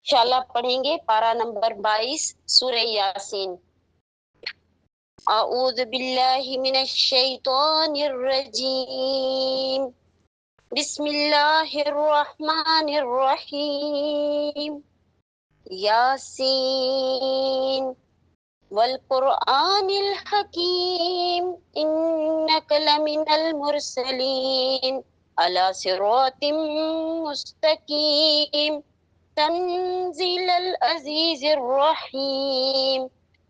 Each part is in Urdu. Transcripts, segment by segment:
انشاءاللہ پڑھیں گے پارہ نمبر 22 سورہ یاسین۔ اعوذ باللہ من الشیطان الرجیم، بسم اللہ الرحمن الرحیم، یاسین والقرآن الحکیم انک لمن المرسلین علی صراط مستقیم تنزیل العزیز الرحیم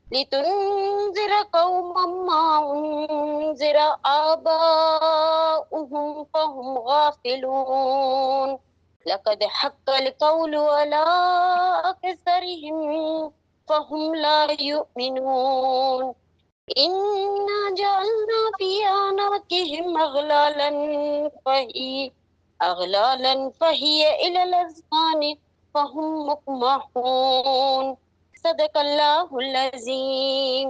لتنذر قوما ما انذر آباؤهم فهم غافلون لقد حق القول على أكثرهم فهم لا يؤمنون إنا جعلنا في أعناقهم أغلالا فهي إلى الأذقان فهم مقمحون صدق اللہ العظیم۔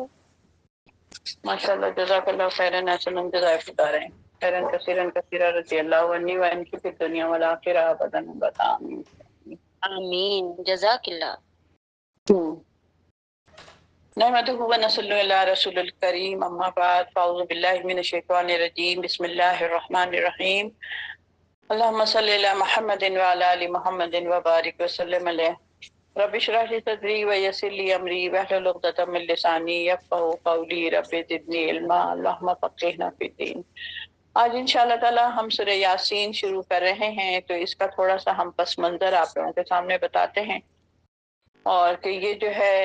ماشاء اللہ، جزاک اللہ خیرن حسنا جزائے رہے خیرن کثیرن کثیرہ رضی اللہ عنہ و ان کی فی الدنیا والآخرہ ابدا ابدا آمین آمین، جزاک اللہ۔ نحمدہ و نصلی علی رسول الکریم، اما بعد فاعوذ باللہ من الشیطان الرجیم، بسم اللہ الرحمن الرحیم، اللہم صلی علی محمد وعلی آل محمد وبارک وسلم علیہ، رب اشرح لی صدری ویسر لی امری واحلل عقدۃ من لسانی یفقہوا قولی، رب زدنی علما، اللہم فقہنا فی الدین۔ آج انشاءاللہ تعالی ہم سورہ یاسین شروع کر رہے ہیں، تو اس کا تھوڑا سا ہم پس منظر آپ لوگوں کے سامنے بتاتے ہیں، اور کہ یہ جو ہے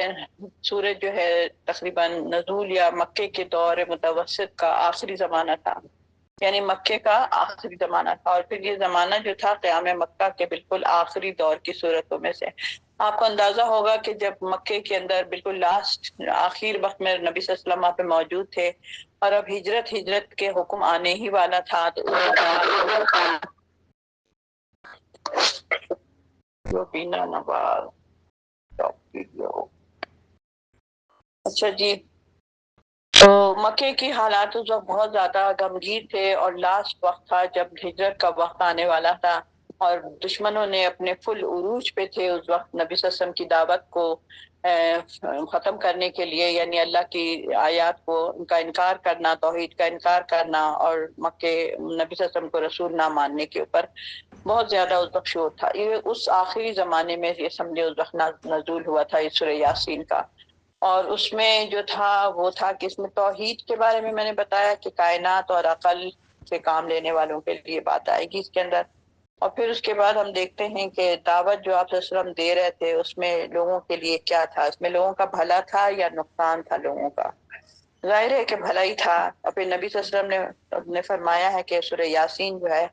سورج جو ہے تقریباً نزول یا مکے کے دور متوسط کا آخری زمانہ تھا، یعنی مکے کا آخری زمانہ تھا، اور پھر یہ زمانہ جو تھا قیام مکہ کے بالکل آخری دور کی صورتوں میں سے۔ آپ کو اندازہ ہوگا کہ جب مکے کے اندر بالکل لاسٹ آخر وقت میں نبی صلی اللہ علیہ وسلم وہاں پہ موجود تھے، اور اب ہجرت کے حکم آنے ہی والا تھا، تو اچھا جی، تو مکے کی حالات اس وقت بہت زیادہ غمگین تھے، اور لاسٹ وقت تھا جب ہجرت کا وقت آنے والا تھا، اور دشمنوں نے اپنے فل عروج پہ تھے اس وقت نبی صلی اللہ علیہ وسلم کی دعوت کو ختم کرنے کے لیے، یعنی اللہ کی آیات کو ان کا انکار کرنا، توحید کا انکار کرنا، اور مکے نبی صلی اللہ علیہ وسلم کو رسول نہ ماننے کے اوپر بہت زیادہ اس وقت شور تھا۔ یہ اس آخری زمانے میں یہ سمجھے اس وقت نزول ہوا تھا اس سورہ یاسین کا، اور اس میں جو تھا وہ تھا کہ اس میں توحید کے بارے میں نے بتایا کہ کائنات اور عقل سے کام لینے والوں کے لیے بات آئے گی اس کے اندر، اور پھر اس کے بعد ہم دیکھتے ہیں کہ دعوت جو آپ صلی اللہ علیہ وسلم دے رہے تھے اس میں لوگوں کے لیے کیا تھا، اس میں لوگوں کا بھلا تھا یا نقصان تھا لوگوں کا؟ ظاہر ہے کہ بھلا ہی تھا، اور پھر نبی صلی اللہ علیہ وسلم نے فرمایا ہے کہ سورہ یاسین جو ہے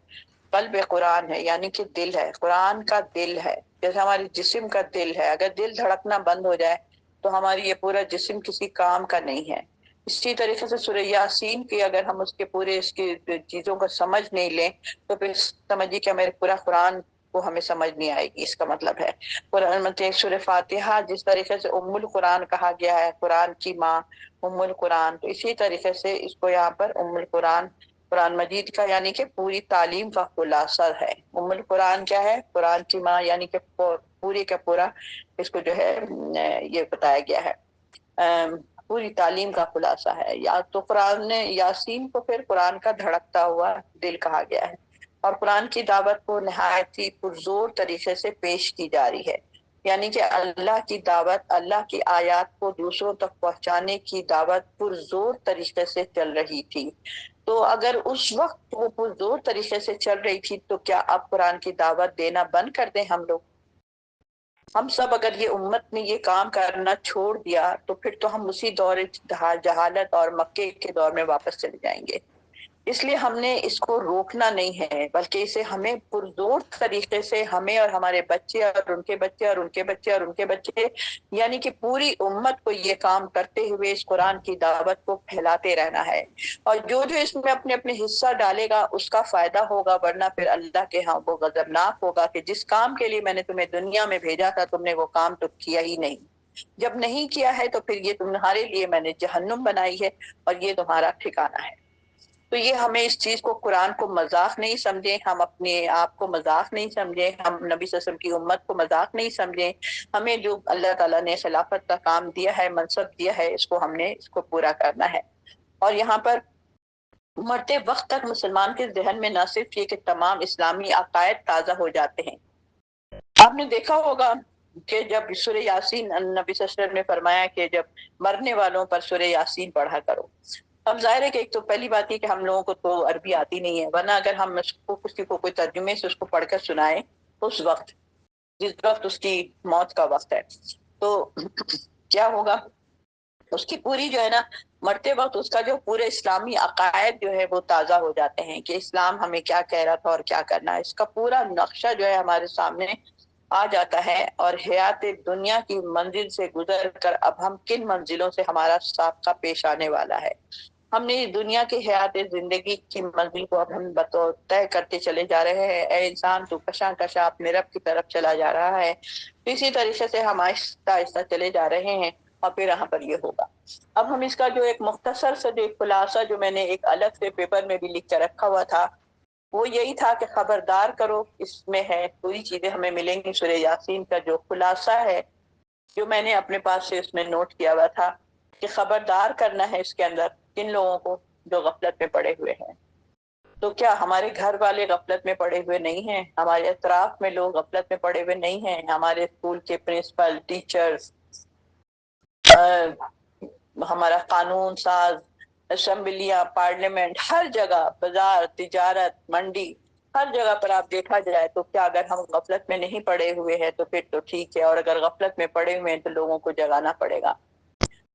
قلب قرآن ہے، یعنی کہ دل ہے، قرآن کا دل ہے، جیسے ہماری جسم کا دل ہے، اگر دل دھڑکنا بند ہو جائے تو ہماری یہ پورا جسم کسی کام کا نہیں ہے۔ اسی طریقے سے سورہ یاسین کی اگر ہم اس کے پورے اس کی چیزوں کو سمجھ نہیں لیں تو پھر سمجھیے کہ ہمارے پورا قرآن کو ہمیں سمجھ نہیں آئے گی، اس کا مطلب ہے قرآن مطلب سورہ فاتحہ جس طریقے سے ام القرآن کہا گیا ہے، قرآن کی ماں ام القرآن، تو اسی طریقے سے اس کو یہاں پر ام القرآن قرآن مجید کا یعنی کہ پوری تعلیم کا خلاصہ ہے۔ ام القرآن کیا ہے؟ قرآن کی ماں، یعنی کہ پوری کا پورا اس کو جو ہے یہ بتایا گیا ہے، پوری تعلیم کا خلاصہ ہے۔ یا تو قرآن نے یاسین کو پھر قرآن کا دھڑکتا ہوا دل کہا گیا ہے، اور قرآن کی دعوت کو نہایت ہی پرزور طریقے سے پیش کی جا رہی ہے، یعنی کہ اللہ کی دعوت، اللہ کی آیات کو دوسروں تک پہنچانے کی دعوت پرزور طریقے سے چل رہی تھی۔ تو اگر اس وقت وہ پرزور طریقے سے چل رہی تھی تو کیا اب قرآن کی دعوت دینا بند کر دیں ہم لوگ؟ ہم سب اگر یہ امت نے یہ کام کرنا چھوڑ دیا تو پھر تو ہم اسی دور جہالت اور مکے کے دور میں واپس چلے جائیں گے۔ اس لیے ہم نے اس کو روکنا نہیں ہے، بلکہ اسے ہمیں پرزور طریقے سے ہمیں اور ہمارے بچے اور ان کے بچے اور ان کے بچے اور ان کے بچے، یعنی کہ پوری امت کو یہ کام کرتے ہوئے اس قرآن کی دعوت کو پھیلاتے رہنا ہے، اور جو جو اس میں اپنے اپنے حصہ ڈالے گا اس کا فائدہ ہوگا، ورنہ پھر اللہ کے ہاں وہ غضبناک ہوگا کہ جس کام کے لیے میں نے تمہیں دنیا میں بھیجا تھا تم نے وہ کام تو کیا ہی نہیں، جب نہیں کیا ہے تو پھر یہ تمہارے لیے میں نے جہنم بنائی ہے اور یہ تمہارا ٹھکانہ ہے۔ تو یہ ہمیں اس چیز کو، قرآن کو مذاق نہیں سمجھیں، ہم اپنے آپ کو مذاق نہیں سمجھیں، ہم نبی صلی اللہ علیہ وسلم کی امت کو مذاق نہیں سمجھیں. ہمیں جو اللہ تعالیٰ نے خلافت کا کام دیا ہے، منصب دیا ہے، اس کو ہم نے اس کو پورا کرنا ہے. اور یہاں پر مرتے وقت تک مسلمان کے ذہن میں نہ صرف یہ کہ تمام اسلامی عقائد تازہ ہو جاتے ہیں. آپ نے دیکھا ہوگا کہ جب سورہ یاسین، نبی صلی اللہ علیہ وسلم نے فرمایا کہ جب مرنے والوں پر سورہ یاسین پڑھا کرو. اب ظاہر ہے کہ ایک تو پہلی بات یہ کہ ہم لوگوں کو تو عربی آتی نہیں ہے، ورنہ اگر ہم اس کو کسی کو کوئی ترجمے سے اس کو پڑھ کر سنائیں اس وقت، جس وقت اس کی موت کا وقت ہے، تو کیا ہوگا، اس کی پوری جو ہے نا مرتے وقت اس کا جو پورے اسلامی عقائد جو ہے وہ تازہ ہو جاتے ہیں کہ اسلام ہمیں کیا کہہ رہا تھا اور کیا کرنا ہے. اس کا پورا نقشہ جو ہے ہمارے سامنے آ جاتا ہے، اور حیات دنیا کی منزل سے گزر کر اب ہم کن منزلوں سے ہمارا سابقہ پیش آنے والا ہے. ہم نے دنیا کی حیات زندگی کی منزل کو اب ہم بطور طے کرتے چلے جا رہے ہیں. اے انسان تو کشاں کشاں اپنے رب کی طرف چلا جا رہا ہے. اسی طریقے سے ہم آہستہ آہستہ چلے جا رہے ہیں، اور پھر یہاں پر یہ ہوگا. اب ہم اس کا جو ایک مختصر سے جو خلاصہ جو میں نے ایک الگ سے پیپر میں بھی لکھ کر رکھا ہوا تھا، وہ یہی تھا کہ خبردار کرو. اس میں ہے پوری چیزیں ہمیں ملیں گی. سورہ یاسین کا جو خلاصہ ہے جو میں نے اپنے پاس سے اس میں نوٹ کیا ہوا تھا کہ خبردار کرنا ہے اس کے اندر کن لوگوں کو جو غفلت میں پڑے ہوئے ہیں. تو کیا ہمارے گھر والے غفلت میں پڑے ہوئے نہیں ہیں؟ ہمارے اطراف میں لوگ غفلت میں پڑے ہوئے نہیں ہیں؟ ہمارے اسکول کے پرنسپل، ٹیچرز، ہمارا قانون ساز، اسمبلیاں، پارلیمنٹ، ہر جگہ، بازار، تجارت، منڈی، ہر جگہ پر آپ دیکھا جائے تو کیا اگر ہم غفلت میں نہیں پڑے ہوئے ہیں تو پھر تو ٹھیک ہے، اور اگر غفلت میں پڑے ہوئے ہیں تو لوگوں کو جگانا پڑے گا.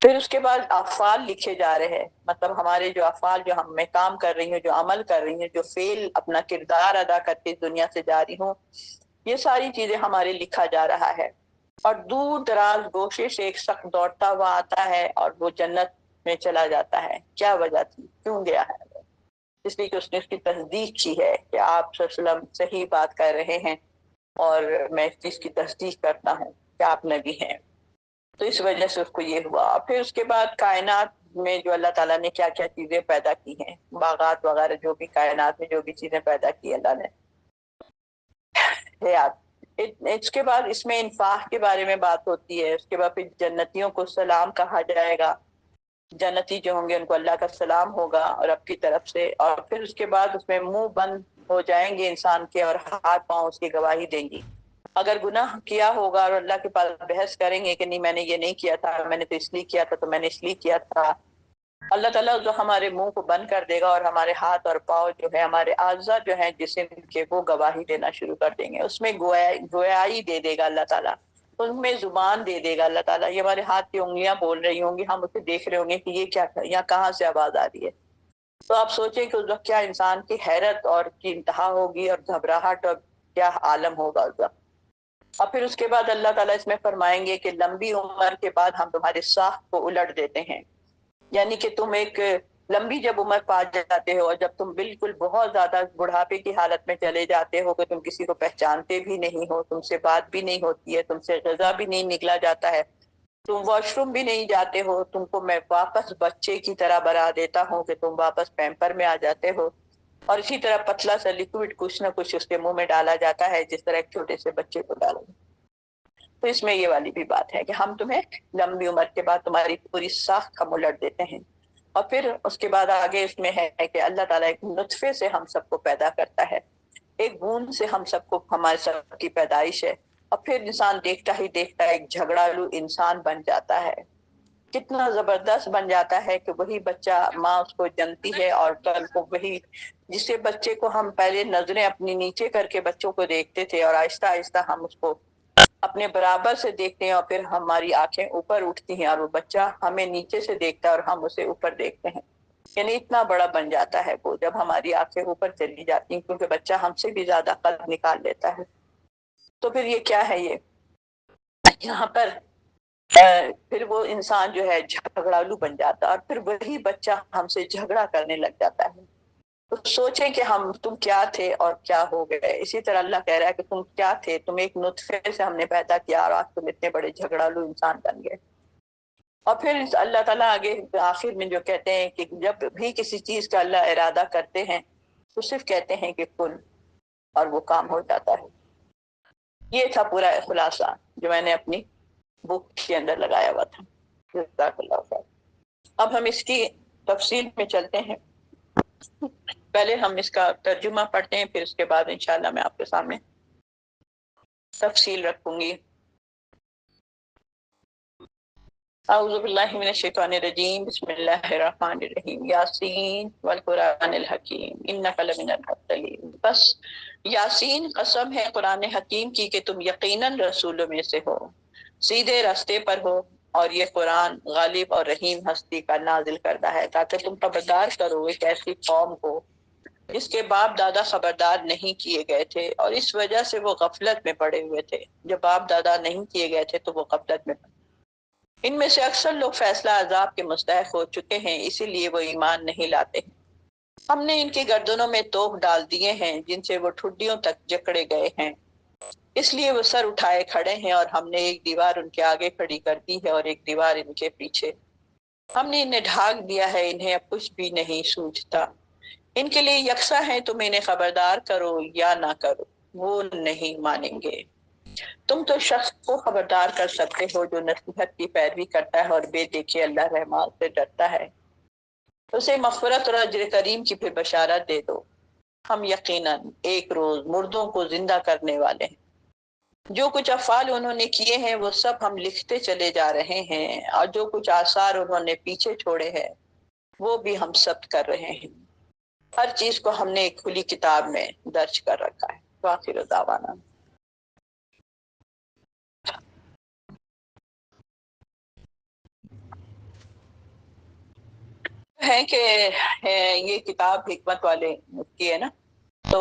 پھر اس کے بعد افعال لکھے جا رہے ہیں، مطلب ہمارے جو افعال، جو ہم میں کام کر رہی ہوں، جو عمل کر رہی ہوں، جو فعل اپنا کردار ادا کرتے دنیا سے جا رہی ہوں، یہ ساری چیزیں ہمارے لکھا جا رہا ہے. اور دور دراز گوشے سے ایک شخص دوڑتا ہوا آتا ہے اور وہ جنت میں چلا جاتا ہے. کیا وجہ تھی؟ کیوں گیا ہے؟ اس لیے کہ اس نے اس کی تصدیق کی ہے کہ آپ صلی اللہ علیہ وسلم صحیح بات کر رہے ہیں، اور میں اس چیز کی تصدیق کرتا ہوں کہ آپ نبی ہیں. تو اس وجہ سے اس کو یہ ہوا. پھر اس کے بعد کائنات میں جو اللہ تعالیٰ نے کیا کیا چیزیں پیدا کی ہیں، باغات وغیرہ، جو بھی کائنات میں جو بھی چیزیں پیدا کی اللہ نے، حیات. اس کے بعد اس میں انفاق کے بارے میں بات ہوتی ہے. اس کے بعد پھر جنتیوں کو سلام کہا جائے گا. جنتی جو ہوں گے ان کو اللہ کا سلام ہوگا اور رب کی طرف سے. اور پھر اس کے بعد اس میں منہ بند ہو جائیں گے انسان کے، اور ہاتھ پاؤں اس کی گواہی دیں گی. اگر گناہ کیا ہوگا اور اللہ کے پاس بحث کریں گے کہ نہیں میں نے یہ نہیں کیا تھا، میں نے تو اس لیے کیا تھا، تو میں نے اس لیے کیا تھا، اللہ تعالیٰ جو ہمارے منہ کو بند کر دے گا، اور ہمارے ہاتھ اور پاؤں جو ہے، ہمارے اعضاء جو ہیں جسم کے، وہ گواہی دینا شروع کر دیں گے. اس میں گویائی دے دے گا اللہ تعالیٰ، ان میں زبان دے دے گا اللہ تعالیٰ. یہ ہمارے ہاتھ کی انگلیاں بول رہی ہوں گی، ہم اسے دیکھ رہے ہوں گے کہ یہ کیا تھا، یا کہاں سے آواز آ رہی ہے. تو آپ سوچیں کہ اس وقت کیا انسان کی حیرت اور کی انتہا ہوگی، اور گھبراہٹ، اور کیا عالم ہوگا اس وقت. اور پھر اس کے بعد اللہ تعالیٰ اس میں فرمائیں گے کہ لمبی عمر کے بعد ہم تمہارے ساخت کو الٹ دیتے ہیں. یعنی کہ تم ایک لمبی جب عمر پا جاتے ہو، اور جب تم بالکل بہت زیادہ بڑھاپے کی حالت میں چلے جاتے ہو کہ تم کسی کو پہچانتے بھی نہیں ہو، تم سے بات بھی نہیں ہوتی ہے، تم سے غذا بھی نہیں نکلا جاتا ہے، تم واش روم بھی نہیں جاتے ہو، تم کو میں واپس بچے کی طرح بنا دیتا ہوں کہ تم واپس پیمپر میں آ جاتے ہو. اور اسی طرح پتلا سا لکوڈ کچھ نہ کچھ اس کے منہ میں ڈالا جاتا ہے، جس طرح ایک چھوٹے سے بچے کو ڈالو. تو اس میں یہ والی بھی بات ہے کہ ہم تمہیں لمبی عمر کے بعد تمہاری پوری ساخت کا الٹ دیتے ہیں. اور پھر اس کے بعد آگے اس میں ہے کہ اللہ تعالیٰ ایک نطفے سے ہم سب کو پیدا کرتا ہے، ایک بوند سے ہم سب کو، ہمارے سب کی پیدائش ہے. اور پھر انسان دیکھتا ہی دیکھتا ایک جھگڑالو انسان بن جاتا ہے. کتنا زبردست بن جاتا ہے کہ وہی بچہ، ماں اس کو جنتی ہے، اور کل کو وہی جسے بچے کو ہم پہلے نظریں اپنی نیچے کر کے بچوں کو دیکھتے تھے، اور آہستہ آہستہ ہم اس کو اپنے برابر سے دیکھتے ہیں، اور پھر ہماری آنکھیں اوپر اٹھتی ہیں، اور وہ بچہ ہمیں نیچے سے دیکھتا ہے اور ہم اسے اوپر دیکھتے ہیں. یعنی اتنا بڑا بن جاتا ہے وہ جب ہماری آنکھیں اوپر چلی جاتی ہیں، کیونکہ بچہ ہم سے بھی زیادہ قد نکال لیتا ہے. تو پھر یہ کیا ہے، یہ یہاں پر پھر وہ انسان جو ہے جھگڑالو بن جاتا ہے، اور پھر وہی بچہ ہم سے جھگڑا کرنے لگ جاتا ہے. تو سوچیں کہ تم کیا تھے اور کیا ہو گئے. اسی طرح اللہ کہہ رہا ہے کہ تم کیا تھے، تم ایک نطفے سے ہم نے پیدا کیا، اور آج تم اتنے بڑے جھگڑالو انسان بن گئے. اور پھر اللہ تعالیٰ آگے آخر میں جو کہتے ہیں کہ جب بھی کسی چیز کا اللہ ارادہ کرتے ہیں تو صرف کہتے ہیں کہ کن، اور وہ کام ہو جاتا ہے۔ یہ تھا پورا خلاصہ جو میں نے اپنی بک کے اندر لگایا ہوا تھا۔ جزاک اللہ خیر۔ اب ہم اس کی تفصیل میں چلتے ہیں۔ پہلے ہم اس کا ترجمہ پڑھتے ہیں، پھر اس کے بعد انشاءاللہ میں آپ کے سامنے تفصیل رکھوں گی۔ اعوذ باللہ من الشیطان الرجیم، بسم اللہ الرحمن الرحیم، یاسین والقرآن الحکیم انک لمن المرسلین۔ بس یاسین قسم ہے قرآن حکیم کی کہ تم یقیناً رسولوں میں سے ہو، سیدھے راستے پر ہو، اور یہ قرآن غالب اور رحیم ہستی کا نازل کردہ ہے تاکہ تم خبردار کرو ایک ایسی قوم کو جس کے باپ دادا خبردار نہیں کیے گئے تھے، اور اس وجہ سے وہ غفلت میں پڑے ہوئے تھے۔ جب باپ دادا نہیں کیے گئے تھے تو وہ غفلت میں پڑے۔ ان میں سے اکثر لوگ فیصلہ عذاب کے مستحق ہو چکے ہیں، اسی لیے وہ ایمان نہیں لاتے ہیں۔ ہم نے ان کی گردنوں میں توق ڈال دیے ہیں جن سے وہ ٹھڈیوں تک جکڑے گئے ہیں، اس لیے وہ سر اٹھائے کھڑے ہیں، اور ہم نے ایک دیوار ان کے آگے کھڑی کر دی ہے اور ایک دیوار ان کے پیچھے۔ ہم نے انہیں ڈھانک دیا ہے، انہیں اب کچھ بھی نہیں سوجھتا۔ ان کے لیے یکساں ہے، تم انہیں خبردار کرو یا نہ کرو، وہ نہیں مانیں گے۔ تم تو شخص کو خبردار کر سکتے ہو جو نصیحت کی پیروی کرتا ہے اور بے دیکھے اللہ رحمان سے ڈرتا ہے، اسے مغفرت اور اجر کریم کی پھر بشارت دے دو۔ ہم یقیناً ایک روز مردوں کو زندہ کرنے والے ہیں، جو کچھ افعال انہوں نے کیے ہیں وہ سب ہم لکھتے چلے جا رہے ہیں، اور جو کچھ آثار انہوں نے پیچھے چھوڑے ہیں وہ بھی ہم ثبت کر رہے ہیں۔ ہر چیز کو ہم نے ایک کھلی کتاب میں درج کر رکھا ہے۔ وآخر دعوانا ہے کہ یہ کتاب حکمت والے کی ہے نا، تو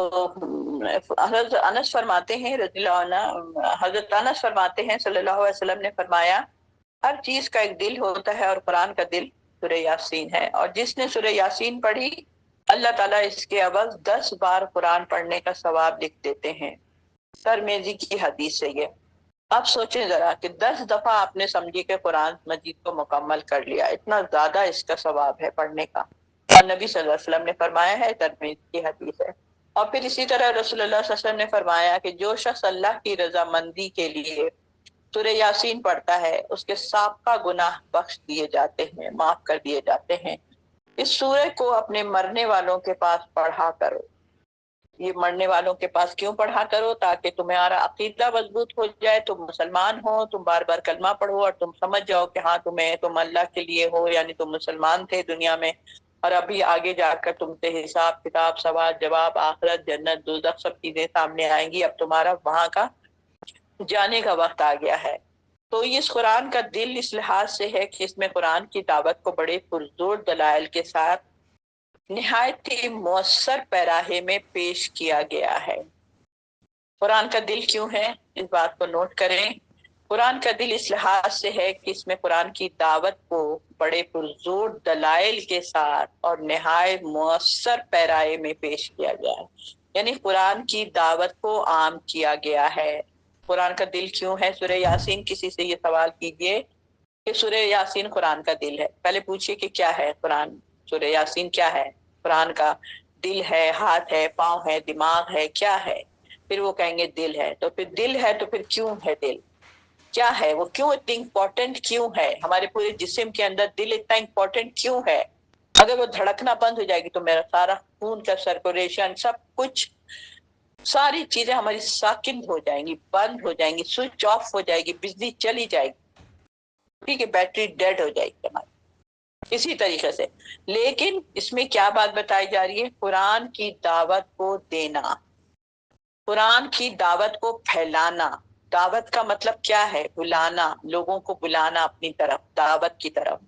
حضرت انس فرماتے ہیں رضی اللہ عنہ، حضرت انس فرماتے ہیں صلی اللہ علیہ وسلم نے فرمایا ہر چیز کا ایک دل ہوتا ہے، اور قرآن کا دل سورہ یاسین ہے، اور جس نے سورہ یاسین پڑھی اللہ تعالیٰ اس کے عوض 10 بار قرآن پڑھنے کا ثواب لکھ دیتے ہیں۔ ترمذی کی حدیث ہے یہ۔ آپ سوچیں ذرا کہ 10 دفعہ آپ نے سمجھی کہ قرآن مجید کو مکمل کر لیا، اتنا زیادہ اس کا ثواب ہے پڑھنے کا، اور نبی صلی اللہ علیہ وسلم نے فرمایا ہے، ترمذی کی حدیث ہے۔ اور پھر اسی طرح رسول اللہ صلی اللہ علیہ وسلم نے فرمایا کہ جو شخص اللہ کی رضامندی کے لیے سورہ یاسین پڑھتا ہے اس کے سابقہ گناہ بخش دیے جاتے ہیں، معاف کر دیے جاتے ہیں۔ اس سورہ کو اپنے مرنے والوں کے پاس پڑھا کرو۔ یہ مرنے والوں کے پاس کیوں پڑھا کرو؟ تاکہ تمہارا عقیدہ مضبوط ہو جائے، تم مسلمان ہو، تم بار بار کلمہ پڑھو اور تم سمجھ جاؤ کہ ہاں تم اللہ کے لیے ہو، یعنی تم مسلمان تھے دنیا میں، اور ابھی آگے جا کر تم سے حساب کتاب، سوال جواب، آخرت، جنت، دوزخ سب چیزیں سامنے آئیں گی، اب تمہارا وہاں کا جانے کا وقت آ گیا ہے۔ تو اس قرآن کا دل اس لحاظ سے ہے کہ اس میں قرآن کی دعوت کو بڑے پرزور دلائل کے ساتھ نہایت ہی مؤثر پیراہے میں پیش کیا گیا ہے۔ قرآن کا دل کیوں ہے، اس بات کو نوٹ کریں۔ قرآن کا دل اس لحاظ سے ہے کہ اس میں قرآن کی دعوت کو بڑے پرزور دلائل کے ساتھ اور نہایت مؤثر پیراہے میں پیش کیا گیا ہے، یعنی قرآن کی دعوت کو عام کیا گیا ہے۔ قرآن کا دل کیوں ہے سورہ یاسین؟ کسی سے یہ سوال کیجئے کہ سورہ یاسین قرآن کا دل ہے، پہلے پوچھئے کہ کیا ہے قرآن، سورہ یاسین کیا ہے؟ قرآن کا دل ہے، ہاتھ ہے، پاؤں ہے، دماغ ہے، کیا ہے؟ پھر وہ کہیں گے دل ہے۔ تو پھر دل ہے تو پھر کیوں ہے دل؟ کیا ہے وہ؟ کیوں اتنی امپورٹنٹ کیوں ہے؟ ہمارے پورے جسم کے اندر دل اتنا امپورٹنٹ کیوں ہے؟ اگر وہ دھڑکنا بند ہو جائے گی تو میرا سارا خون کا سرکولیشن، سب کچھ، ساری چیزیں ہماری ساکن ہو جائیں گی، بند ہو جائیں گی، سوئچ آف ہو جائے گی، بجلی چلی جائے گی، ٹھیک ہے، بیٹری ڈیڈ ہو جائے گی ہماری۔ اسی طریقے سے لیکن اس میں کیا بات بتائی جا رہی ہے؟ قرآن کی دعوت کو دینا، قرآن کی دعوت کو پھیلانا۔ دعوت کا مطلب کیا ہے؟ بلانا، لوگوں کو بلانا اپنی طرف، دعوت کی طرف۔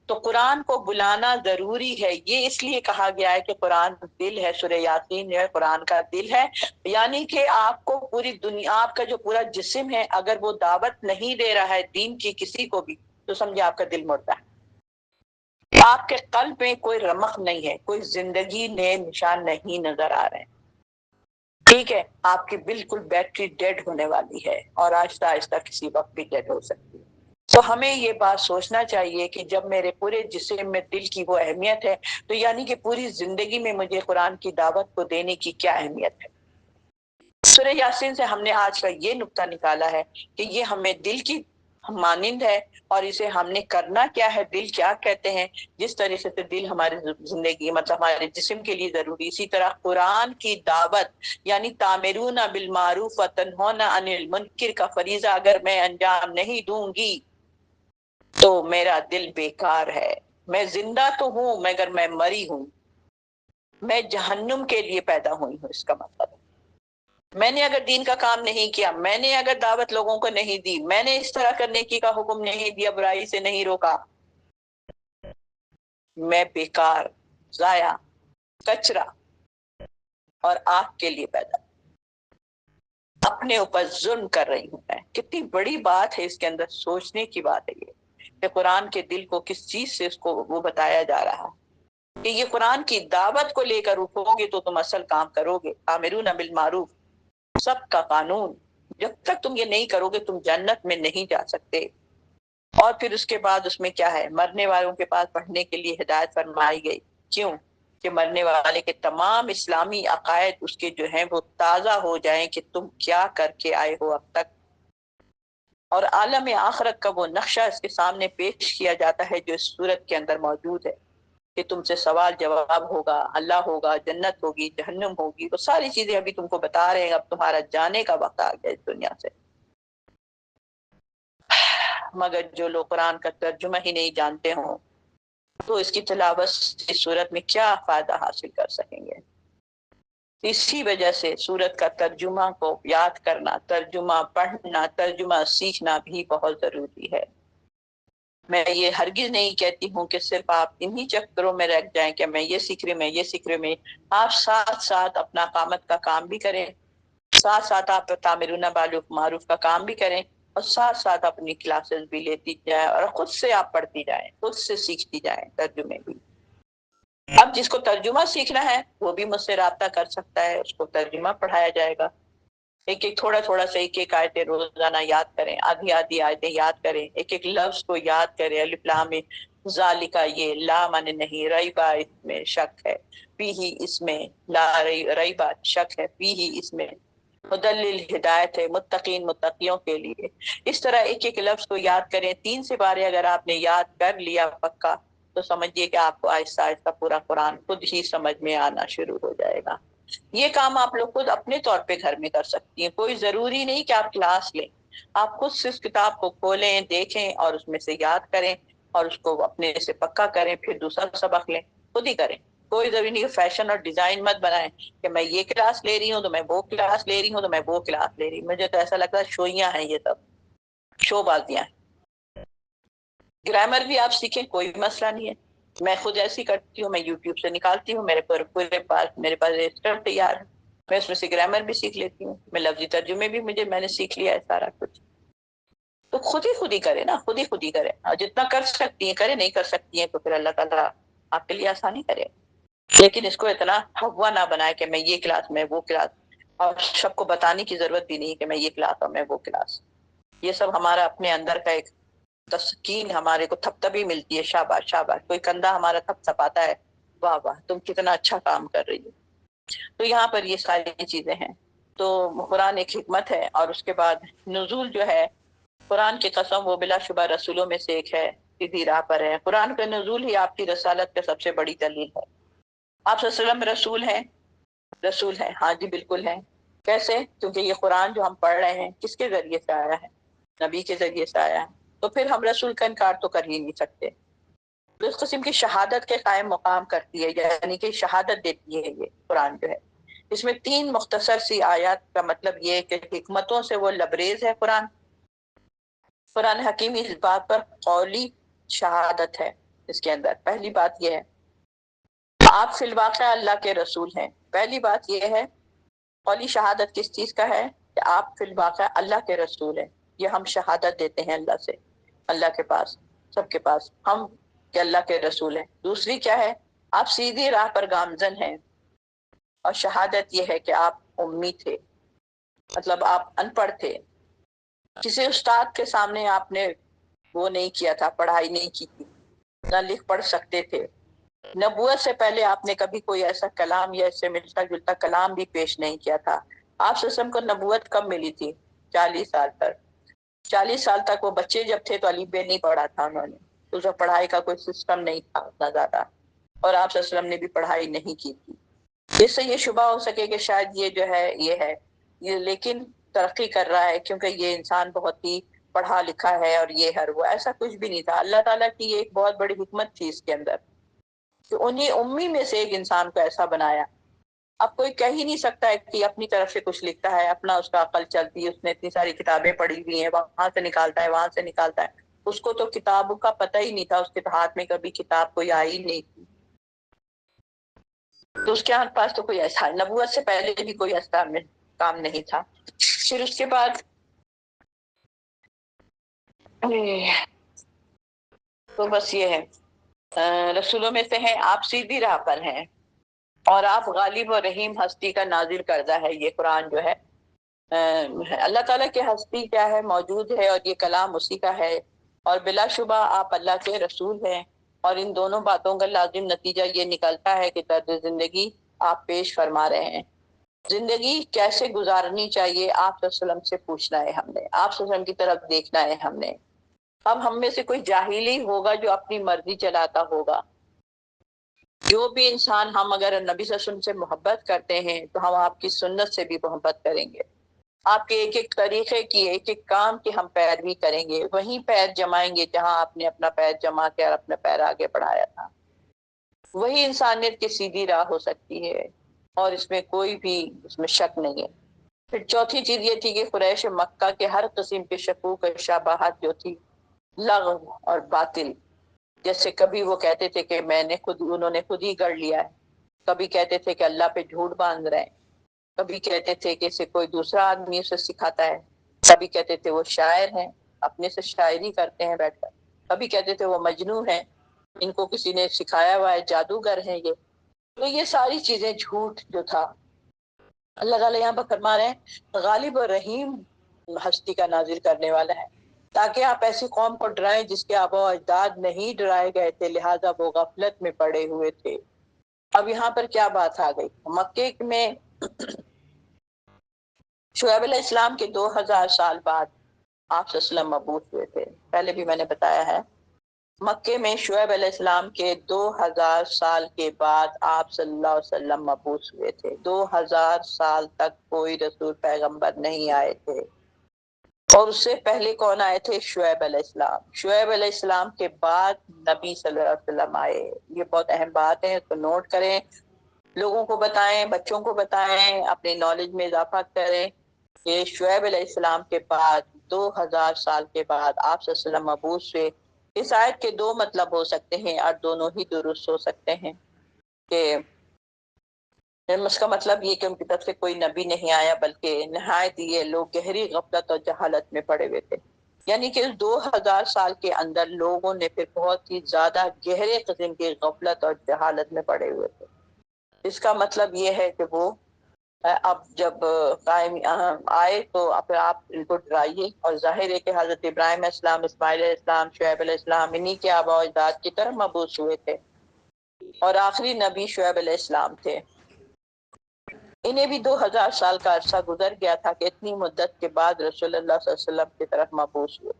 تو قرآن کو بلانا ضروری ہے، یہ اس لیے کہا گیا ہے کہ قرآن دل ہے، سورہ یاسین جو ہے قرآن کا دل ہے، یعنی کہ آپ کو پوری دنیا، آپ کا جو پورا جسم ہے اگر وہ دعوت نہیں دے رہا ہے دین کی کسی کو بھی تو سمجھے آپ کا دل مردہ ہے، آپ کے قلب میں کوئی رمق نہیں ہے، کوئی زندگی نئے نشان نہیں نظر آ رہے ہیں، ٹھیک ہے، آپ کی بالکل بیٹری ڈیڈ ہونے والی ہے، اور آہستہ آہستہ کسی وقت بھی ڈیڈ ہو سکتی ہے۔ تو ہمیں یہ بات سوچنا چاہیے کہ جب میرے پورے جسم میں دل کی وہ اہمیت ہے تو یعنی کہ پوری زندگی میں مجھے قرآن کی دعوت کو دینے کی کیا اہمیت ہے۔ سورہ یاسین سے ہم نے آج کا یہ نقطہ نکالا ہے کہ یہ ہمیں دل کی مانند ہے، اور اسے ہم نے کرنا کیا ہے، دل کیا کہتے ہیں، جس طریقے سے دل ہماری زندگی مطلب ہمارے جسم کے لیے ضروری، اسی طرح قرآن کی دعوت یعنی تامرون بالمعروف و تنہون عن المنکر کا فریضہ اگر میں انجام نہیں دوں گی تو میرا دل بیکار ہے، میں زندہ تو ہوں مگر میں مری ہوں، میں جہنم کے لیے پیدا ہوئی ہوں۔ اس کا مطلب میں نے اگر دین کا کام نہیں کیا، میں نے اگر دعوت لوگوں کو نہیں دی، میں نے اس طرح کرنے کی کا حکم نہیں دیا، برائی سے نہیں روکا، میں بیکار، ضائع، کچرا اور آگ کے لیے پیدا، اپنے اوپر ظلم کر رہی ہوں میں۔ کتنی بڑی بات ہے، اس کے اندر سوچنے کی بات ہے یہ کہ قرآن کے دل کو کس چیز سے اس کو وہ بتایا جا رہا ہے کہ یہ قرآن کی دعوت کو لے کر اٹھو گے تو تم اصل کام کرو گے۔ آمرون بالمعروف، سب کا قانون، جب تک تم یہ نہیں کرو گے تم جنت میں نہیں جا سکتے۔ اور پھر اس کے بعد اس میں کیا ہے، مرنے والوں کے پاس پڑھنے کے لیے ہدایت فرمائی گئی، کیوں کہ مرنے والے کے تمام اسلامی عقائد اس کے جو ہیں وہ تازہ ہو جائیں کہ تم کیا کر کے آئے ہو اب تک، اور عالم آخرت کا وہ نقشہ اس کے سامنے پیش کیا جاتا ہے جو اس صورت کے اندر موجود ہے کہ تم سے سوال جواب ہوگا، اللہ ہوگا، جنت ہوگی، جہنم ہوگی، وہ ساری چیزیں ابھی تم کو بتا رہے ہیں۔ اب تمہارا جانے کا وقت آ گیا اس دنیا سے۔ مگر جو لوگ قرآن کا ترجمہ ہی نہیں جانتے ہوں تو اس کی تلاوت اس صورت میں کیا فائدہ حاصل کر سکیں گے؟ اسی وجہ سے سورت کا ترجمہ کو یاد کرنا، ترجمہ پڑھنا، ترجمہ سیکھنا بھی بہت ضروری ہے۔ میں یہ ہرگز نہیں کہتی ہوں کہ صرف آپ انہی چکروں میں رہ جائیں کہ میں یہ سیکھ رہی، میں یہ سیکھ رہی، میں آپ ساتھ ساتھ اپنا قامت کا کام بھی کریں، ساتھ ساتھ آپ تامرون بالمعروف کا کام بھی کریں، اور ساتھ ساتھ اپنی کلاسز بھی لیتی جائیں اور خود سے آپ پڑھتی جائیں، خود سے سیکھتی جائیں ترجمے بھی۔ اب جس کو ترجمہ سیکھنا ہے وہ بھی مجھ سے رابطہ کر سکتا ہے، اس کو ترجمہ پڑھایا جائے گا۔ ایک ایک تھوڑا تھوڑا سا ایک ایک آیتیں روزانہ یاد کریں، آدھی آدھی آیتیں یاد کریں، ایک ایک لفظ کو یاد کریں۔ الف لام ذالکا، یہ لا مانے نہیں، ریبا اس میں شک ہے، فی ہی اس میں، لا ریبا شک ہے، فی ہی اس میں، مدلل ہدایت ہے متقین متقیوں کے لیے۔ اس طرح ایک ایک لفظ کو یاد کریں۔ 3 سے بارے اگر آپ نے یاد کر لیا پکا تو سمجھیے کہ آپ کو آہستہ آہستہ پورا قرآن خود ہی سمجھ میں آنا شروع ہو جائے گا۔ یہ کام آپ لوگ خود اپنے طور پہ گھر میں کر سکتی ہیں، کوئی ضروری نہیں کہ آپ کلاس لیں، آپ خود سے اس کتاب کو کھولیں، دیکھیں اور اس میں سے یاد کریں اور اس کو اپنے سے پکا کریں، پھر دوسرا سبق لیں، خود ہی کریں۔ کوئی ضروری نہیں کہ فیشن اور ڈیزائن مت بنائیں کہ میں یہ کلاس لے رہی ہوں تو میں وہ کلاس لے رہی ہوں تو میں وہ کلاس لے رہی ہوں۔ مجھے تو ایسا لگتا ہے شوئیاں ہیں، یہ سب شو بازیاں ہیں۔ گرامر بھی آپ سیکھیں، کوئی مسئلہ نہیں ہے، میں خود ایسی کرتی ہوں، میں یوٹیوب سے نکالتی ہوں، میرے پاس اسکرپٹ تیار ہے، میں اس میں سے گرامر بھی سیکھ لیتی ہوں، میں لفظی ترجمے بھی میں نے سیکھ لیا ہے سارا کچھ۔ تو خود ہی کرے نا، خود ہی کرے، اور جتنا کر سکتی ہیں کرے، نہیں کر سکتی ہیں تو پھر اللہ تعالیٰ آپ کے لیے آسانی کرے، لیکن اس کو اتنا ہوا نہ بنائے کہ میں یہ کلاس، میں وہ کلاس، اور سب کو بتانے کی ضرورت بھی نہیں کہ میں یہ کلاس اور میں وہ کلاس۔ یہ سب ہمارا اپنے اندر کا ایک تسکین، ہمارے کو تھپ تھپی ملتی ہے، شاباش شاباش، کوئی کندھا ہمارا تھپ تھپاتا ہے، واہ واہ تم کتنا اچھا کام کر رہی ہو۔ تو یہاں پر یہ ساری چیزیں ہیں۔ تو قرآن ایک حکمت ہے، اور اس کے بعد نزول جو ہے قرآن کی قسم وہ بلا شبہ رسولوں میں سے ایک ہے، سیدھی راہ پر ہے۔ قرآن کا نزول ہی آپ کی رسالت کا سب سے بڑی دلیل ہے۔ آپ صلی اللہ علیہ وسلم رسول ہیں، رسول ہیں، ہاں جی بالکل ہیں۔ کیسے؟ کیونکہ یہ قرآن جو ہم پڑھ رہے ہیں کس کے ذریعے سے آیا ہے؟ نبی کے ذریعے سے آیا ہے، تو پھر ہم رسول کا انکار تو کر ہی نہیں سکتے۔ اس قسم کی شہادت کے قائم مقام کرتی ہے، یعنی کہ شہادت دیتی ہے یہ قرآن جو ہے۔ اس میں 3 مختصر سی آیات کا مطلب یہ ہے کہ حکمتوں سے وہ لبریز ہے قرآن۔ قرآن حکیم اس بات پر قولی شہادت ہے، اس کے اندر پہلی بات یہ ہے آپ فی الواقع اللہ کے رسول ہیں۔ پہلی بات یہ ہے، قولی شہادت کس چیز کا ہے کہ آپ فی الواقع اللہ کے رسول ہیں، یہ ہم شہادت دیتے ہیں اللہ سے، اللہ کے پاس، سب کے پاس، ہم کہ اللہ کے رسول ہیں۔ دوسری کیا ہے؟ آپ سیدھی راہ پر گامزن ہیں، اور شہادت یہ ہے کہ آپ امی تھے، مطلب آپ ان پڑھ تھے، کسی استاد کے سامنے آپ نے وہ نہیں کیا تھا، پڑھائی نہیں کی تھی، نہ لکھ پڑھ سکتے تھے۔ نبوت سے پہلے آپ نے کبھی کوئی ایسا کلام یا اس سے ملتا جلتا کلام بھی پیش نہیں کیا تھا۔ آپ صلی اللہ علیہ وسلم کو نبوت کب ملی تھی؟ 40 سال تک۔ 40 سال تک وہ بچے جب تھے تو الف ب نہیں پڑھا تھا انہوں نے، تو جو پڑھائی کا کوئی سسٹم نہیں تھا اتنا زیادہ، اور آپ صلی اللہ علیہ وسلم نے بھی پڑھائی نہیں کی تھی۔ اس سے یہ شبہ ہو سکے کہ شاید یہ جو ہے یہ لیکن ترقی کر رہا ہے کیونکہ یہ انسان بہت ہی پڑھا لکھا ہے اور یہ ہر وہ، ایسا کچھ بھی نہیں تھا۔ اللہ تعالیٰ کی یہ ایک بہت بڑی حکمت تھی اس کے اندر کہ انہیں امی میں سے ایک انسان کو ایسا بنایا۔ اب کوئی کہہ ہی نہیں سکتا ہے کہ اپنی طرف سے کچھ لکھتا ہے، اپنا اس کا عقل چلتی ہے، اس نے اتنی ساری کتابیں پڑھی ہوئی ہیں، وہاں سے نکالتا ہے وہاں سے نکالتا ہے۔ اس کو تو کتابوں کا پتہ ہی نہیں تھا، اس کے ہاتھ میں کبھی کتاب کوئی آئی نہیں تھی، تو اس کے پاس تو کوئی ایسا نبوت سے پہلے بھی کوئی ایسا کام نہیں تھا۔ پھر اس کے بعد تو بس یہ ہے، رسولوں میں سے ہیں، آپ سیدھی راہ پر ہیں اور آپ غالب و رحیم ہستی کا نازل کردہ ہے۔ یہ قرآن جو ہے اللہ تعالیٰ کی ہستی کیا ہے، موجود ہے، اور یہ کلام اسی کا ہے، اور بلا شبہ آپ اللہ کے رسول ہیں، اور ان دونوں باتوں کا لازم نتیجہ یہ نکلتا ہے کہ طرز زندگی آپ پیش فرما رہے ہیں۔ زندگی کیسے گزارنی چاہیے آپ صلی اللہ علیہ وسلم سے پوچھنا ہے ہم نے، آپ صلی اللہ علیہ وسلم کی طرف دیکھنا ہے ہم نے۔ اب ہم میں سے کوئی جاہلی ہوگا جو اپنی مرضی چلاتا ہوگا؟ جو بھی انسان، ہم اگر نبی صلی اللہ علیہ وسلم سے محبت کرتے ہیں تو ہم آپ کی سنت سے بھی محبت کریں گے، آپ کے ایک ایک طریقے کی، ایک ایک کام کی ہم پیروی کریں گے، وہیں پیر جمائیں گے جہاں آپ نے اپنا پیر جما کے اور اپنا پیر آگے بڑھایا تھا۔ وہی انسانیت کی سیدھی راہ ہو سکتی ہے، اور اس میں کوئی بھی اس میں شک نہیں ہے۔ پھر چوتھی چیز یہ تھی کہ قریش مکہ کے ہر قسم کے شکوک و شبہات جو تھی لغو اور باطل، جیسے کبھی وہ کہتے تھے کہ انہوں نے خود ہی گڑھ لیا ہے، کبھی کہتے تھے کہ اللہ پہ جھوٹ باندھ رہے ہیں، کبھی کہتے تھے کہ اسے کوئی دوسرا آدمی اسے سکھاتا ہے، کبھی کہتے تھے وہ شاعر ہیں، اپنے سے شاعری کرتے ہیں بیٹھ کر، کبھی کہتے تھے وہ مجنوں ہیں، ان کو کسی نے سکھایا ہوا ہے، جادوگر ہیں یہ۔ تو یہ ساری چیزیں جھوٹ جو تھا، اللہ تعالیٰ یہاں پر فرما رہے ہیں غالب و رحیم ہستی کا نازل کرنے والا ہے، تاکہ آپ ایسی قوم کو ڈرائیں جس کے آباء و اجداد نہیں ڈرائے گئے تھے، لہٰذا وہ غفلت میں پڑے ہوئے تھے۔ اب یہاں پر کیا بات آ گئی؟ مکے میں شعیب علیہ السلام کے 2000 سال بعد آپ صلی اللہ علیہ وسلم مبعوث ہوئے تھے، پہلے بھی میں نے بتایا ہے۔ مکے میں شعیب علیہ السلام کے 2000 سال کے بعد آپ صلی اللہ علیہ وسلم مبعوث ہوئے تھے۔ 2000 سال تک کوئی رسول پیغمبر نہیں آئے تھے، اور اس سے پہلے کون آئے تھے؟ شعیب علیہ السلام۔ شعیب علیہ السلام کے بعد نبی صلی اللہ علیہ وسلم آئے۔ یہ بہت اہم بات ہے، اس کو نوٹ کریں، لوگوں کو بتائیں، بچوں کو بتائیں، اپنے نالج میں اضافہ کریں کہ شعیب علیہ السلام کے بعد 2000 سال کے بعد آپ صلی اللہ علیہ وسلم مبعوث ہوئے۔ اس آیت کے دو مطلب ہو سکتے ہیں اور دونوں ہی درست ہو سکتے ہیں، کہ اس کا مطلب یہ کہ ان کی طرف سے کوئی نبی نہیں آیا، بلکہ نہایت یہ لوگ گہری غفلت اور جہالت میں پڑے ہوئے تھے، یعنی کہ 2000 سال کے اندر لوگوں نے پھر بہت ہی زیادہ گہرے قسم کی غفلت اور جہالت میں پڑے ہوئے تھے۔ اس کا مطلب یہ ہے کہ وہ اب جب قائم آئے تو پھر آپ ان کو ڈرائیے، اور ظاہر ہے کہ حضرت ابراہیم علیہ السلام، اسماعیل علیہ السلام، شعیب علیہ السلام انہی کے آباء و اجداد کی طرف مبعوث ہوئے تھے، اور آخری نبی شعیب علیہ السلام تھے۔ انہیں بھی 2000 سال کا عرصہ گزر گیا تھا کہ اتنی مدت کے بعد رسول اللہ صلی اللہ علیہ وسلم کی طرف مبعوث ہوئے۔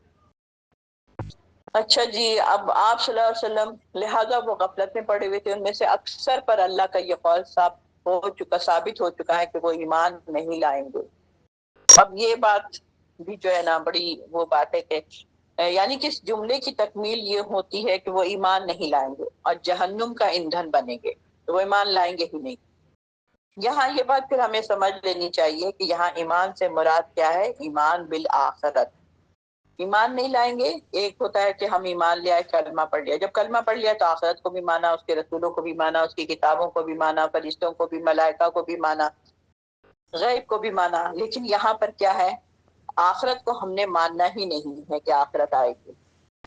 اچھا جی، اب آپ صلی اللہ علیہ وسلم لہٰذا وہ غفلت میں پڑے ہوئے تھے، ان میں سے اکثر پر اللہ کا یہ قول ثابت ہو چکا ہے کہ وہ ایمان نہیں لائیں گے۔ اب یہ بات بھی جو ہے نا بڑی وہ بات ہے کہ یعنی کہ اس جملے کی تکمیل یہ ہوتی ہے کہ وہ ایمان نہیں لائیں گے اور جہنم کا ایندھن بنیں گے، تو وہ ایمان لائیں گے ہی نہیں۔ یہاں یہ بات پھر ہمیں سمجھ لینی چاہیے کہ یہاں ایمان سے مراد کیا ہے؟ ایمان بالآخرت۔ ایمان نہیں لائیں گے، ایک ہوتا ہے کہ ہم ایمان لے آئے، کلمہ پڑھ لیا، جب کلمہ پڑھ لیا تو آخرت کو بھی مانا، اس کے رسولوں کو بھی مانا، اس کی کتابوں کو بھی مانا، فرشتوں کو بھی، ملائکہ کو بھی مانا، غیب کو بھی مانا، لیکن یہاں پر کیا ہے؟ آخرت کو ہم نے ماننا ہی نہیں ہے کہ آخرت آئے گی،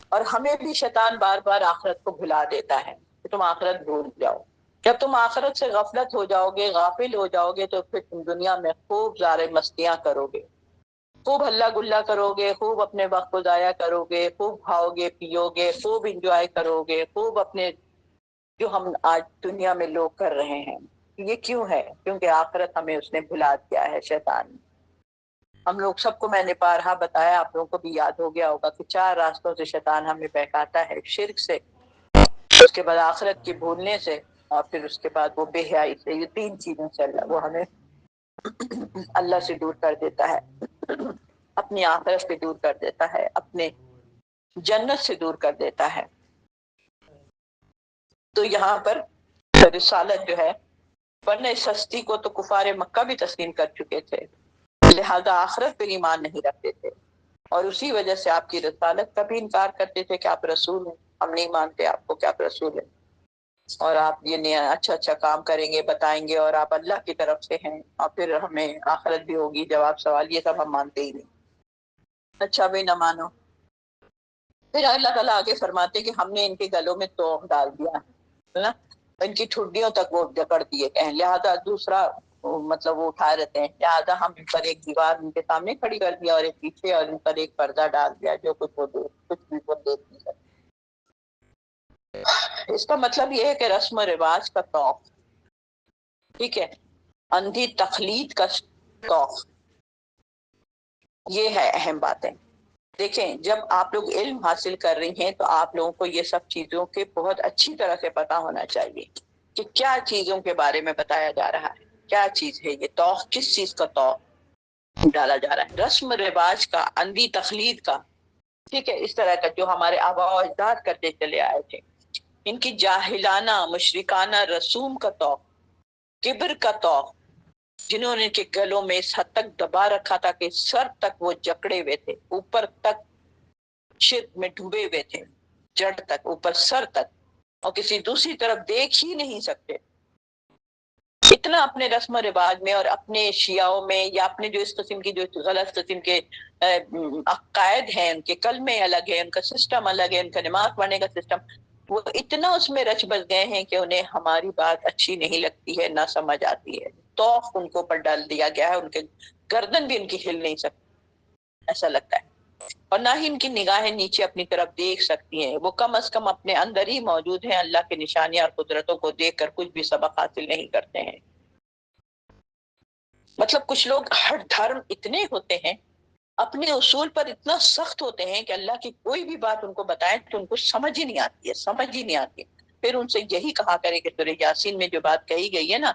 اور ہمیں بھی شیطان بار بار آخرت کو بھلا دیتا ہے کہ تم آخرت بھول جاؤ۔ جب تم آخرت سے غفلت ہو جاؤ گے، غافل ہو جاؤ گے، تو پھر تم دنیا میں خوب سارے مستیاں کرو گے، خوب ہلا گلا کرو گے، خوب اپنے وقت کو ضائع کرو گے، خوب کھاؤ گے پیو گے، خوب انجوائے کرو گے، خوب اپنے جو ہم آج دنیا میں لوگ کر رہے ہیں۔ یہ کیوں ہے؟ کیونکہ آخرت ہمیں اس نے بھلا دیا ہے شیطان۔ ہم لوگ سب کو میں نے بارہا بتایا، آپ لوگوں کو بھی یاد ہو گیا ہوگا کہ 4 راستوں سے شیطان ہمیں بہکاتا ہے: شرک سے، اس کے بعد آخرت کے بھولنے سے، اور پھر اس کے بعد وہ بے حیائی سے۔ یہ 3 چیزوں سے وہ ہمیں اللہ سے دور کر دیتا ہے، اپنی آخرت سے دور کر دیتا ہے، اپنے جنت سے دور کر دیتا ہے۔ تو یہاں پر رسالت جو ہے، ورنہ اس ہستی کو تو کفار مکہ بھی تسلیم کر چکے تھے، لہذا آخرت پر ایمان نہیں رکھتے تھے، اور اسی وجہ سے آپ کی رسالت کا بھی انکار کرتے تھے کہ آپ رسول ہیں، ہم نہیں مانتے آپ کو کہ آپ رسول ہیں، اور آپ یہ اچھا اچھا کام کریں گے، بتائیں گے، اور آپ اللہ کی طرف سے ہیں، اور پھر ہمیں آخرت بھی ہوگی، جواب سوال، یہ سب ہم مانتے ہی نہیں۔ اچھا بھی نہ مانو۔ پھر اللہ تعالیٰ آگے فرماتے کہ ہم نے ان کے گلوں میں توق ڈال دیا ہے نا، ان کی ٹھڈیوں تک وہ جکڑ دیے گئے ہیں، لہذا دوسرا مطلب وہ اٹھائے رہتے ہیں، لہذا ہم ان پر ایک دیوار ان کے سامنے کھڑی کر دیا اور ایک پیچھے، اور ان پر ایک پردہ ڈال دیا، جو کچھ وہ کچھ بھی وہ دیکھ نہیں سکتے۔ اس کا مطلب یہ ہے کہ رسم و رواج کا توق، ٹھیک ہے، اندھی تقلید کا توق، یہ ہے اہم باتیں۔ دیکھیں، جب آپ لوگ علم حاصل کر رہی ہیں تو آپ لوگوں کو یہ سب چیزوں کے بہت اچھی طرح سے پتا ہونا چاہیے کہ کیا چیزوں کے بارے میں بتایا جا رہا ہے، کیا چیز ہے یہ توق، کس چیز کا توق ڈالا جا رہا ہے، رسم رواج کا، اندھی تقلید کا، ٹھیک ہے، اس طرح کا جو ہمارے آباء و اجداد کرتے چلے آئے تھے، ان کی جاہلانہ مشرکانہ رسوم کا توق، کبر کا توق، جنہوں نے کے گلوں میں اس حد تک دبا رکھا تھا کہ سر تک وہ جکڑے ہوئے تھے، اوپر تک شرک میں ڈوبے ہوئے تھے، جڑ تک، اوپر سر تک، اور کسی دوسری طرف دیکھ ہی نہیں سکتے، اتنا اپنے رسم و رواج میں اور اپنے شیعوں میں، یا اپنے جو اس قسم کی جو غلط قسم کے عقائد ہیں، ان کے کلمے الگ ہیں، ان کا سسٹم الگ ہے، ان کا نماز پڑھنے کا سسٹم، وہ اتنا اس میں رچ بس گئے ہیں کہ انہیں ہماری بات اچھی نہیں لگتی ہے، نہ سمجھ آتی ہے، توق ان کو پر ڈال دیا گیا ہے، ان کے گردن بھی ان کی ہل نہیں سکتی، ایسا لگتا ہے، اور نہ ہی ان کی نگاہیں نیچے اپنی طرف دیکھ سکتی ہیں، وہ کم از کم اپنے اندر ہی موجود ہیں، اللہ کی نشانیاں اور قدرتوں کو دیکھ کر کچھ بھی سبق حاصل نہیں کرتے ہیں۔ مطلب کچھ لوگ ہر دھرم اتنے ہوتے ہیں، اپنے اصول پر اتنا سخت ہوتے ہیں کہ اللہ کی کوئی بھی بات ان کو بتائیں تو ان کو سمجھ ہی نہیں آتی ہے، سمجھ ہی نہیں آتی ہے۔ پھر ان سے یہی کہا کرے کہ سورہ یاسین میں جو بات کہی گئی ہے نا،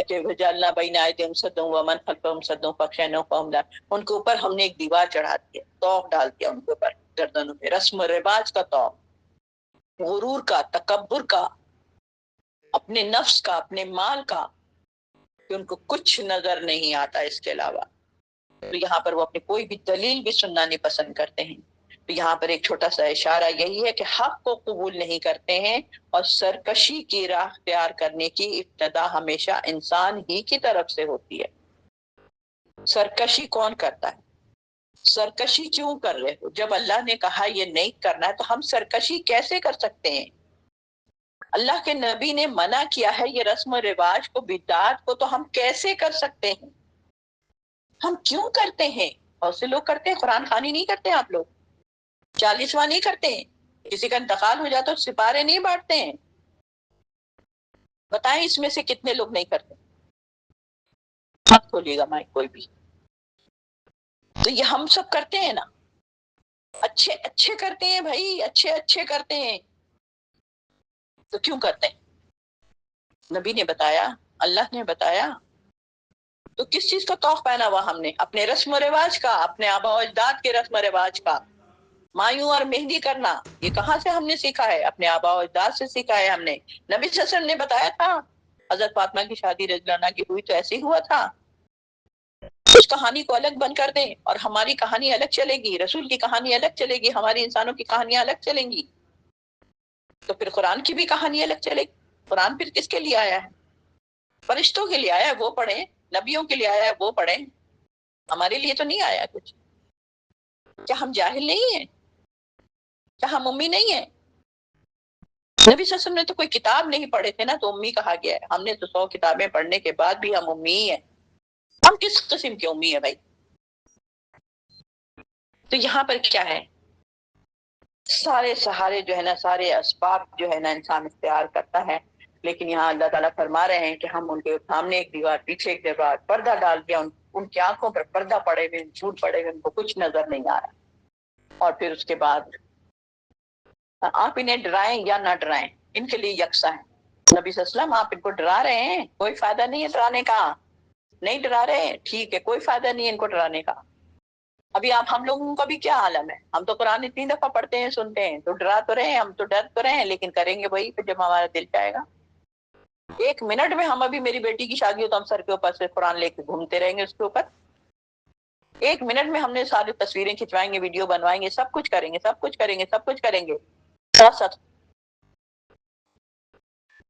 کہ وجعلنا بین ایدیہم سدا ومن خلفہم سدا فاغشیناہم لا، ان کے اوپر ہم نے ایک دیوار چڑھا دی ہے، توق ڈال دیا ان کے اوپر، گردنوں پہ، رسم و رواج کا توق، غرور کا، تکبر کا، اپنے نفس کا، اپنے مال کا، کہ ان کو کچھ نظر نہیں آتا اس کے علاوہ۔ تو یہاں پر وہ اپنی کوئی بھی دلیل بھی سننا نہیں پسند کرتے ہیں۔ تو یہاں پر ایک چھوٹا سا اشارہ یہی ہے کہ حق کو قبول نہیں کرتے ہیں، اور سرکشی کی راہ اختیار کرنے کی ابتدا ہمیشہ انسان ہی کی طرف سے ہوتی ہے۔ سرکشی کون کرتا ہے؟ سرکشی کیوں کر رہے ہو؟ جب اللہ نے کہا یہ نہیں کرنا ہے تو ہم سرکشی کیسے کر سکتے ہیں؟ اللہ کے نبی نے منع کیا ہے یہ رسم و رواج کو، بدعات کو، تو ہم کیسے کر سکتے ہیں؟ ہم کیوں کرتے ہیں؟ بہت سے لوگ کرتے ہیں، قرآن خوانی نہیں کرتے ہیں، آپ لوگ 40واں نہیں کرتے ہیں، کسی کا انتقال ہو جاتا تو سپارے نہیں بانٹتے ہیں، بتائیں اس میں سے کتنے لوگ نہیں کرتے؟ مت کھولیے گا مائک کوئی بھی۔ تو یہ ہم سب کرتے ہیں نا، اچھے اچھے کرتے ہیں بھائی، اچھے اچھے کرتے ہیں، تو کیوں کرتے ہیں؟ نبی نے بتایا، اللہ نے بتایا، تو کس چیز کا توق پہنا ہوا ہم نے؟ اپنے رسم و رواج کا، اپنے آباء و اجداد کے رسم و رواج کا۔ مایوں اور مہندی کرنا یہ کہاں سے ہم نے سیکھا ہے؟ اپنے آباء و اجداد سے سیکھا ہے ہم نے۔ نبی صلی اللہ علیہ وسلم نے بتایا تھا، حضرت فاطمہ کی شادی رضی اللہ عنہا کی ہوئی تو ایسے ہی ہوا تھا۔ اس کہانی کو الگ بند کر دیں اور ہماری کہانی الگ چلے گی، رسول کی کہانی الگ چلے گی، ہماری انسانوں کی کہانیاں الگ چلیں گی، تو پھر قرآن کی بھی کہانی الگ چلے گی۔ قرآن پھر کس کے لیے آیا ہے؟ فرشتوں کے لیے آیا ہے، وہ پڑھیں، نبیوں کے لیے آیا ہے، وہ پڑھیں، ہمارے لیے تو نہیں آیا کچھ۔ کیا ہم جاہل نہیں ہیں؟ کیا ہم امی نہیں ہیں؟ نبی صلی اللہ علیہ وسلم نے تو کوئی کتاب نہیں پڑھے تھے نا، تو امی کہا گیا ہے۔ ہم نے تو 100 کتابیں پڑھنے کے بعد بھی ہم امی ہی ہیں۔ ہم کس قسم کے امی ہیں بھائی؟ تو یہاں پر کیا ہے، سارے سہارے جو ہے نا، سارے اسباب جو ہے نا انسان اختیار کرتا ہے، لیکن یہاں اللہ تعالیٰ فرما رہے ہیں کہ ہم ان کے سامنے ایک دیوار، پیچھے ایک دیوار، پردہ ڈال دیا، ان کی آنکھوں پر پردہ پڑے ہوئے، جھوٹ پڑے ہوئے، ان کو کچھ نظر نہیں آ رہا۔ اور پھر اس کے بعد آپ انہیں ڈرائیں یا نہ ڈرائیں، ان کے لیے یکساں ہے۔ نبی صلی اللہ علیہ وسلم آپ ان کو ڈرا رہے ہیں، کوئی فائدہ نہیں ہے ڈرانے کا، نہیں ڈرا رہے ٹھیک ہے، کوئی فائدہ نہیں ہے ان کو ڈرانے کا۔ ابھی آپ ہم لوگوں کا بھی کیا عالم ہے، ہم تو قرآن اتنی دفعہ پڑھتے ہیں، سنتے ہیں، تو ڈرا تو رہے ہیں، ہم تو ڈر تو رہے ہیں، لیکن کریں گے وہی پھر جب ہمارا دل چاہے گا۔ ایک منٹ میں ہم ابھی میری بیٹی کی شادی ہو تو ہم سر کے اوپر سے قرآن لے کے گھومتے رہیں گے اس کے اوپر، ایک منٹ میں ہم نے ساری تصویریں کھنچوائیں گے، ویڈیو بنوائیں گے، سب کچھ کریں گے، سب کچھ کریں گے، سب کچھ کریں گے، ساتھ ساتھ